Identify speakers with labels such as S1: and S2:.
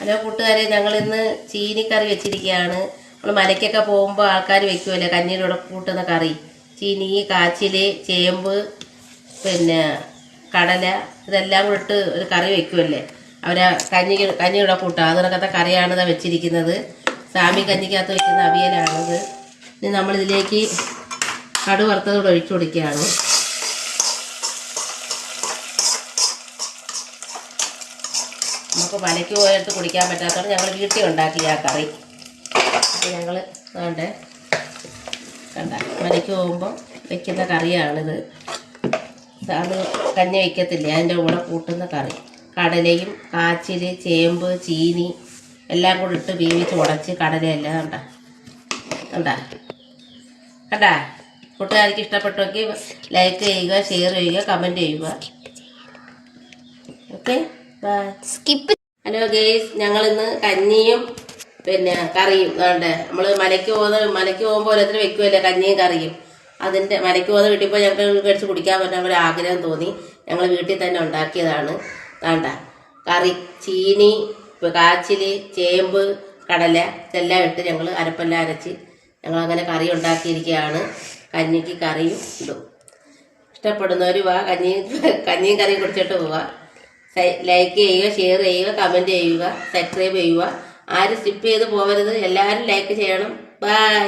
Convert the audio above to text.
S1: Hello കൂട്ടുകാരെ, ഞങ്ങളിന്ന് ചീനിക്കറി വെച്ചിരിക്കുകയാണ്. നമ്മൾ മലയ്ക്കൊക്കെ പോകുമ്പോൾ ആൾക്കാർ വെക്കുമല്ലേ കഞ്ഞിയുടെ കൂടെ കൂട്ടുന്ന കറി. ചീനി, കാച്ചിൽ, ചേമ്പ്, പിന്നെ കടല, ഇതെല്ലാം കൂടെ ഇട്ട് ഒരു കറി വെക്കുമല്ലേ അവരെ കഞ്ഞിയുടെ കൂട്ടുക. അതിനകത്തെ കറിയാണ് ഇതാ വെച്ചിരിക്കുന്നത്. സാമി കഞ്ഞിക്കകത്ത് വെക്കുന്ന അവിയലാണിത്. ഇനി നമ്മളിതിലേക്ക് കടു വറുത്തതോടെ ഒഴിച്ചു കൊടുക്കുകയാണ്. നമുക്ക് മലയ്ക്ക് പോയിട്ട് കുടിക്കാൻ പറ്റാത്തതുകൊണ്ട് ഞങ്ങൾ വീട്ടിൽ ഉണ്ടാക്കി ആ കറി. അപ്പോൾ ഞങ്ങൾ വേണ്ടേ മലയ്ക്ക് പോകുമ്പോൾ വെക്കുന്ന കറിയാണിത്. അത് കഞ്ഞി വയ്ക്കത്തില്ലേ, അതിൻ്റെ കൂടെ കൂട്ടുന്ന കറി. കടലയും കാച്ചിൽ, ചേമ്പ്, ചീനി എല്ലാം കൂടി ഇട്ട് വേവിച്ച് ഉടച്ച് കടലയെല്ലാം കണ്ടാ കൂട്ടുകാർക്ക് ഇഷ്ടപ്പെട്ടെങ്കിൽ ലൈക്ക് ചെയ്യുക, ഷെയർ ചെയ്യുക, കമൻറ്റ് ചെയ്യുക. Okay, skip. ഹലോ ഗേസ്, ഞങ്ങളിന്ന് കഞ്ഞിയും പിന്നെ കറിയും വേണ്ടേ നമ്മൾ മലയ്ക്ക് പോകുമ്പോൾ ഓരോരുത്തർ വെക്കുമല്ലേ കഞ്ഞിയും കറിയും. അതിൻ്റെ മലയ്ക്ക് പോകുന്ന വീട്ടിൽ പോയി ഞങ്ങൾക്ക് കഴിച്ച് കുടിക്കാൻ പറ്റാൻ ഒരു ആഗ്രഹം തോന്നി. ഞങ്ങൾ വീട്ടിൽ തന്നെ ഉണ്ടാക്കിയതാണ്. വേണ്ട കറി ചീനി, കാച്ചിൽ, ചേമ്പ്, കടല ഇതെല്ലാം ഇട്ട് ഞങ്ങൾ അരപ്പെല്ലാം അരച്ച് ഞങ്ങളങ്ങനെ കറി ഉണ്ടാക്കിയിരിക്കുകയാണ്. കഞ്ഞിക്ക് കറിയും ഇടും. ഇഷ്ടപ്പെടുന്നവർ വാ, കഞ്ഞിയും കറിയും കുടിച്ചിട്ട് പോവാ. ലൈക്ക് ചെയ്യുക, ഷെയർ ചെയ്യുക, കമൻറ്റ് ചെയ്യുക, സബ്സ്ക്രൈബ് ചെയ്യുക. ആരും സ്കിപ്പ് ചെയ്ത് പോകരുത്. എല്ലാവരും ലൈക്ക് ചെയ്യണം. ബൈ.